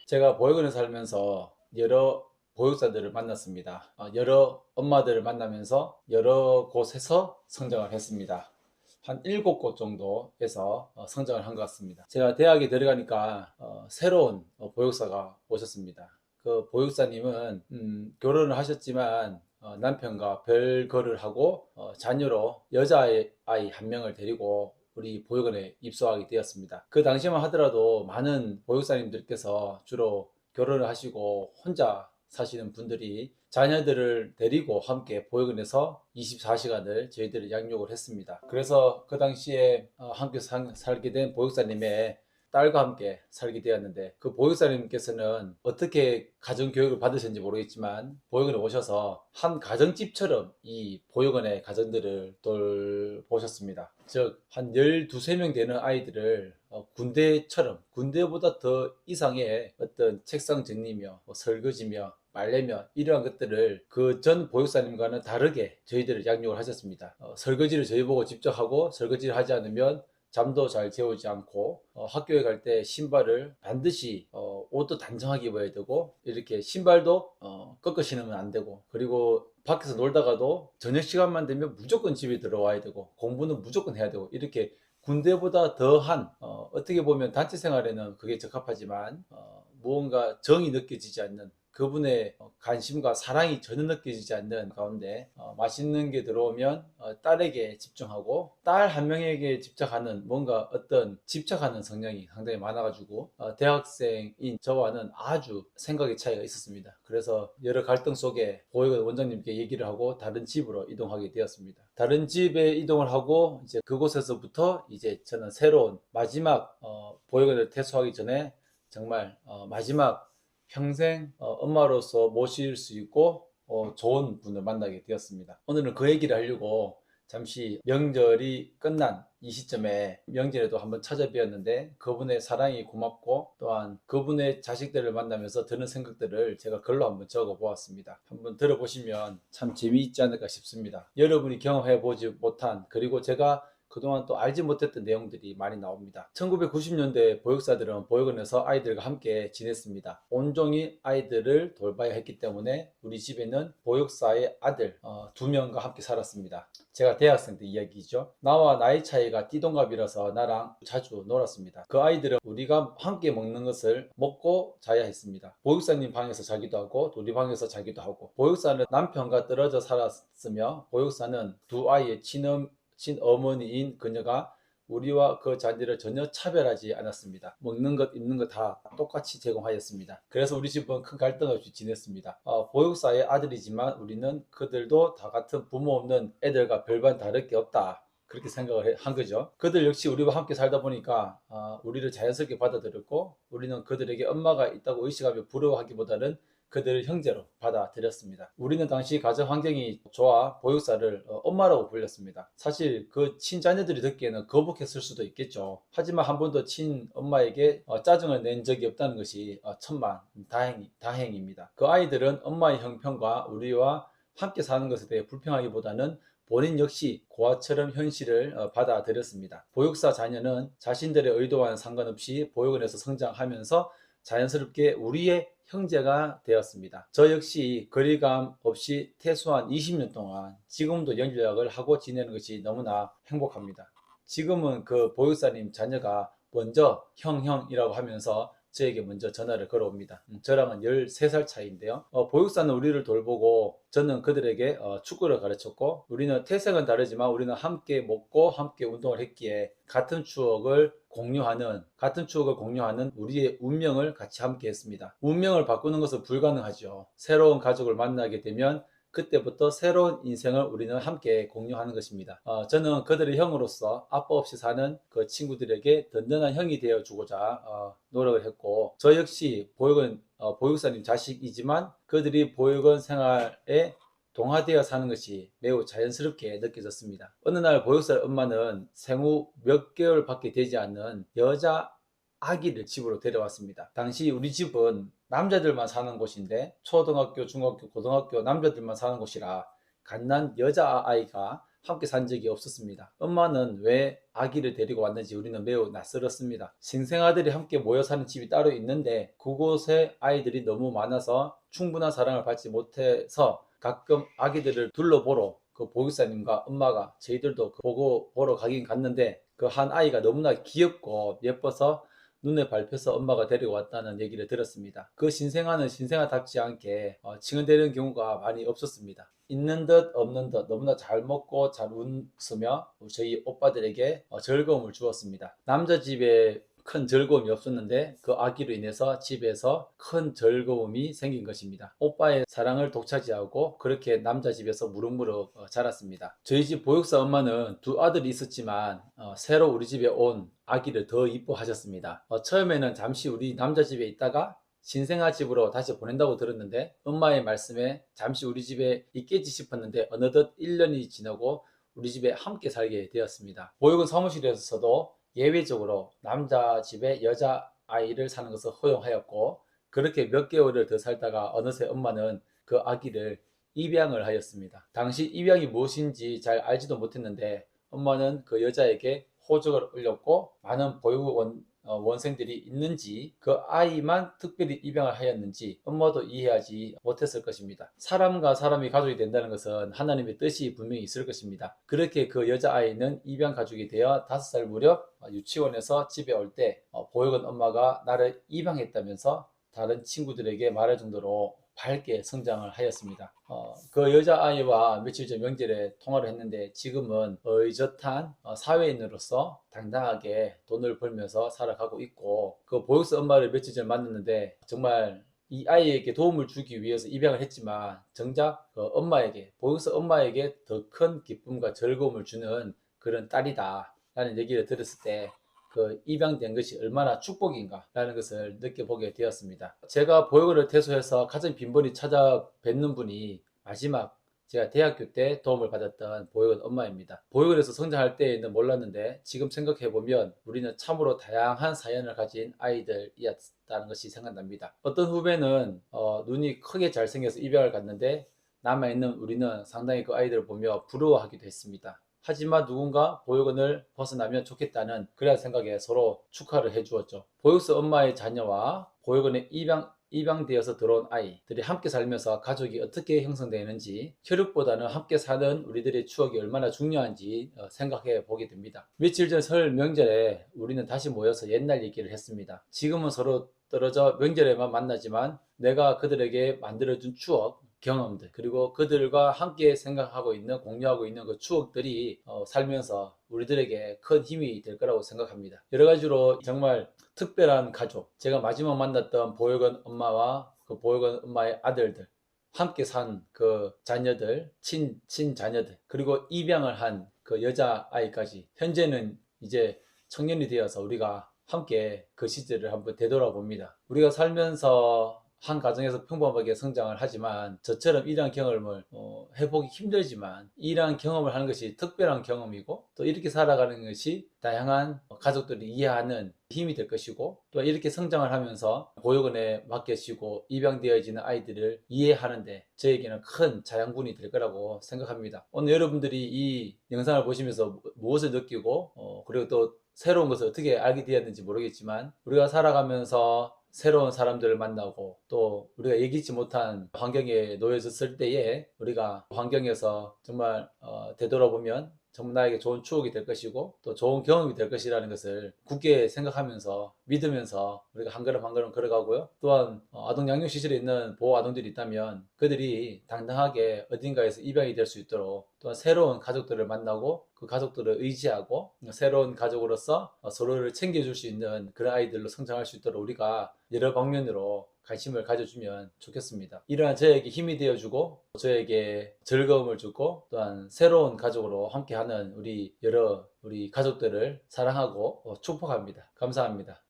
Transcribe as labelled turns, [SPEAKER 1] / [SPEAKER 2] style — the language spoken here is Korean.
[SPEAKER 1] 제가 보육원에 살면서 여러 보육사들을 만났습니다. 여러 엄마들을 만나면서 여러 곳에서 성장을 했습니다. 한 7곳 정도에서 성장을 한 것 같습니다. 제가 대학에 들어가니까 새로운 보육사가 오셨습니다. 그 보육사님은 결혼을 하셨지만 남편과 별거를 하고 자녀로 여자아이 한 명을 데리고 우리 보육원에 입소하게 되었습니다. 그 당시만 하더라도 많은 보육사님들께서 주로 결혼을 하시고 혼자 사시는 분들이 자녀들을 데리고 함께 보육원에서 24시간을 저희들을 양육을 했습니다. 그래서 그 당시에 함께 살게 된 보육사님의 딸과 함께 살게 되었는데, 그 보육사님께서는 어떻게 가정교육을 받으셨는지 모르겠지만 보육원에 오셔서 한 가정집처럼 이 보육원의 가정들을 돌보셨습니다. 즉 한 12, 3명 되는 아이들을 군대처럼, 군대보다 더 이상의 어떤 책상 정리며 설거지며 빨래며 이러한 것들을 그 전 보육사님과는 다르게 저희들을 양육을 하셨습니다. 설거지를 저희 보고 직접 하고, 설거지를 하지 않으면 잠도 잘 재우지 않고, 학교에 갈 때 신발을 반드시 옷도 단정하게 입어야 되고, 이렇게 신발도 꺾어 신으면 안 되고, 그리고 밖에서 놀다가도 저녁 시간만 되면 무조건 집에 들어와야 되고, 공부는 무조건 해야 되고, 이렇게 군대보다 더한, 어떻게 보면 단체 생활에는 그게 적합하지만 무언가 정이 느껴지지 않는, 그분의 관심과 사랑이 전혀 느껴지지 않는 가운데 맛있는 게 들어오면 딸에게 집중하고, 딸 한 명에게 집착하는, 뭔가 어떤 집착하는 성향이 상당히 많아가지고 대학생인 저와는 아주 생각의 차이가 있었습니다. 그래서 여러 갈등 속에 보육원 원장님께 얘기를 하고 다른 집으로 이동하게 되었습니다. 다른 집에 이동을 하고 이제 그곳에서부터 이제 저는 새로운 마지막 보육원을 퇴소하기 전에 정말 마지막 평생 엄마로서 모실 수 있고 좋은 분을 만나게 되었습니다. 오늘은 그 얘기를 하려고 잠시 명절이 끝난 이 시점에 명절에도 한번 찾아뵈었는데, 그분의 사랑이 고맙고 또한 그분의 자식들을 만나면서 드는 생각들을 제가 글로 한번 적어 보았습니다. 한번 들어보시면 참 재미있지 않을까 싶습니다. 여러분이 경험해 보지 못한, 그리고 제가 그동안 또 알지 못했던 내용들이 많이 나옵니다. 1990년대 보육사들은 보육원에서 아이들과 함께 지냈습니다. 온종일 아이들을 돌봐야 했기 때문에 우리 집에는 보육사의 아들 2명과 함께 살았습니다. 제가 대학생 때 이야기죠. 나와 나이 차이가 띠동갑이라서 나랑 자주 놀았습니다. 그 아이들은 우리가 함께 먹는 것을 먹고 자야 했습니다. 보육사님 방에서 자기도 하고 우리 방에서 자기도 하고, 보육사는 남편과 떨어져 살았으며 보육사는 두 아이의 친어머니인 그녀가 우리와 그 자녀를 전혀 차별하지 않았습니다. 먹는 것, 입는 것 다 똑같이 제공하였습니다. 그래서 우리 집은 큰 갈등 없이 지냈습니다. 보육사의 아들이지만 우리는 그들도 다 같은 부모 없는 애들과 별반 다를 게 없다, 그렇게 생각을 한 거죠. 그들 역시 우리와 함께 살다 보니까 우리를 자연스럽게 받아들였고, 우리는 그들에게 엄마가 있다고 의식하며 부러워하기보다는 그들을 형제로 받아들였습니다. 우리는 당시 가정 환경이 좋아 보육사를 엄마라고 불렸습니다. 사실 그 친자녀들이 듣기에는 거북했을 수도 있겠죠. 하지만 한 번도 친엄마에게 짜증을 낸 적이 없다는 것이 천만 다행입니다. 그 아이들은 엄마의 형편과 우리와 함께 사는 것에 대해 불평하기보다는 본인 역시 고아처럼 현실을 받아들였습니다. 보육사 자녀는 자신들의 의도와는 상관없이 보육원에서 성장하면서 자연스럽게 우리의 형제가 되었습니다. 저 역시 거리감 없이 퇴소한 20년 동안 지금도 연락을 하고 지내는 것이 너무나 행복합니다. 지금은 그 보육사님 자녀가 먼저 형이라고 하면서 저에게 먼저 전화를 걸어옵니다. 저랑은 13살 차이인데요. 보육사는 우리를 돌보고 저는 그들에게 축구를 가르쳤고, 우리는 태생은 다르지만 우리는 함께 먹고 함께 운동을 했기에 같은 추억을 공유하는 우리의 운명을 같이 함께 했습니다. 운명을 바꾸는 것은 불가능하죠. 새로운 가족을 만나게 되면 그때부터 새로운 인생을 우리는 함께 공유하는 것입니다. 저는 그들의 형으로서 아빠 없이 사는 그 친구들에게 든든한 형이 되어주고자 노력을 했고, 저 역시 보육사님 자식이지만 그들이 보육원 생활에 동화되어 사는 것이 매우 자연스럽게 느껴졌습니다. 어느 날 보육사 엄마는 생후 몇 개월밖에 되지 않는 여자 아기를 집으로 데려왔습니다. 당시 우리 집은 남자들만 사는 곳인데 초등학교, 중학교, 고등학교 남자들만 사는 곳이라 갓난 여자아이가 함께 산 적이 없었습니다. 엄마는 왜 아기를 데리고 왔는지 우리는 매우 낯설었습니다. 신생아들이 함께 모여 사는 집이 따로 있는데 그곳에 아이들이 너무 많아서 충분한 사랑을 받지 못해서 가끔 아기들을 둘러보러 그 보육사님과 엄마가 저희들도 보고 보러 가긴 갔는데 그 한 아이가 너무나 귀엽고 예뻐서 눈에 밟혀서 엄마가 데리고 왔다는 얘기를 들었습니다. 그 신생아는 신생아답지 않게 칭얼대는 경우가 많이 없었습니다. 있는 듯 없는 듯 너무나 잘 먹고 잘 웃으며 저희 오빠들에게 즐거움을 주었습니다. 남자 집에 큰 즐거움이 없었는데 그 아기로 인해서 집에서 큰 즐거움이 생긴 것입니다. 오빠의 사랑을 독차지하고 그렇게 남자 집에서 무럭무럭 자랐습니다. 저희 집 보육사 엄마는 두 아들이 있었지만 새로 우리 집에 온 아기를 더 이뻐하셨습니다. 처음에는 잠시 우리 남자 집에 있다가 신생아 집으로 다시 보낸다고 들었는데 엄마의 말씀에 잠시 우리 집에 있겠지 싶었는데 어느덧 1년이 지나고 우리 집에 함께 살게 되었습니다. 보육원 사무실에서도 예외적으로 남자 집에 여자 아이를 사는 것을 허용하였고 그렇게 몇 개월을 더 살다가 어느새 엄마는 그 아기를 입양을 하였습니다. 당시 입양이 무엇인지 잘 알지도 못했는데 엄마는 그 여자에게 호적을 올렸고 많은 보육원 원생들이 있는지 그 아이만 특별히 입양을 하였는지 엄마도 이해하지 못했을 것입니다. 사람과 사람이 가족이 된다는 것은 하나님의 뜻이 분명히 있을 것입니다. 그렇게 그 여자아이는 입양 가족이 되어 5살 무렵 유치원에서 집에 올 때 보육원 엄마가 나를 입양했다면서 다른 친구들에게 말할 정도로 밝게 성장을 하였습니다. 그 여자아이와 며칠 전 명절에 통화를 했는데 지금은 의젓한 사회인으로서 당당하게 돈을 벌면서 살아가고 있고 그 보육사 엄마를 며칠 전에 만났는데 정말 이 아이에게 도움을 주기 위해서 입양을 했지만 정작 그 엄마에게 보육사 엄마에게 더 큰 기쁨과 즐거움을 주는 그런 딸이다 라는 얘기를 들었을 때 그 입양된 것이 얼마나 축복인가 라는 것을 느껴보게 되었습니다. 제가 보육원을 퇴소해서 가장 빈번히 찾아뵙는 분이 마지막 제가 대학교 때 도움을 받았던 보육원 엄마입니다. 보육원에서 성장할 때에는 몰랐는데 지금 생각해보면 우리는 참으로 다양한 사연을 가진 아이들이었다는 것이 생각납니다. 어떤 후배는 눈이 크게 잘생겨서 입양을 갔는데 남아있는 우리는 상당히 그 아이들을 보며 부러워하기도 했습니다. 하지만 누군가 보육원을 벗어나면 좋겠다는 그런 생각에 서로 축하를 해주었죠. 보육사 엄마의 자녀와 보육원에 입양되어서 들어온 아이들이 함께 살면서 가족이 어떻게 형성되는지 혈육보다는 함께 사는 우리들의 추억이 얼마나 중요한지 생각해 보게 됩니다. 며칠 전 설 명절에 우리는 다시 모여서 옛날 얘기를 했습니다. 지금은 서로 떨어져 명절에만 만나지만 내가 그들에게 만들어준 추억 경험들 그리고 그들과 함께 생각하고 있는 공유하고 있는 그 추억들이 살면서 우리들에게 큰 힘이 될 거라고 생각합니다. 여러 가지로 정말 특별한 가족 제가 마지막 만났던 보육원 엄마와 그 보육원 엄마의 아들들 함께 산 그 자녀들 친자녀들 그리고 입양을 한 그 여자아이까지 현재는 이제 청년이 되어서 우리가 함께 그 시절을 한번 되돌아봅니다. 우리가 살면서 한 가정에서 평범하게 성장을 하지만 저처럼 이러한 경험을 해보기 힘들지만 이러한 경험을 하는 것이 특별한 경험이고 또 이렇게 살아가는 것이 다양한 가족들이 이해하는 힘이 될 것이고 또 이렇게 성장을 하면서 보육원에 맡겨지고 입양되어지는 아이들을 이해하는데 저에게는 큰 자양분이 될 거라고 생각합니다. 오늘 여러분들이 이 영상을 보시면서 무엇을 느끼고 그리고 또 새로운 것을 어떻게 알게 되었는지 모르겠지만 우리가 살아가면서 새로운 사람들을 만나고 또 우리가 예기치 못한 환경에 놓여졌을 때에 우리가 환경에서 정말 되돌아보면 정말 나에게 좋은 추억이 될 것이고 또 좋은 경험이 될 것이라는 것을 굳게 생각하면서 믿으면서 우리가 한 걸음 한 걸음 걸어가고요. 또한 아동 양육 시설에 있는 보호 아동들이 있다면 그들이 당당하게 어딘가에서 입양이 될 수 있도록 또한 새로운 가족들을 만나고 그 가족들을 의지하고 새로운 가족으로서 서로를 챙겨줄 수 있는 그런 아이들로 성장할 수 있도록 우리가 여러 방면으로 관심을 가져주면 좋겠습니다. 이러한 저에게 힘이 되어주고 저에게 즐거움을 주고 또한 새로운 가족으로 함께하는 우리 가족들을 사랑하고 축복합니다. 감사합니다.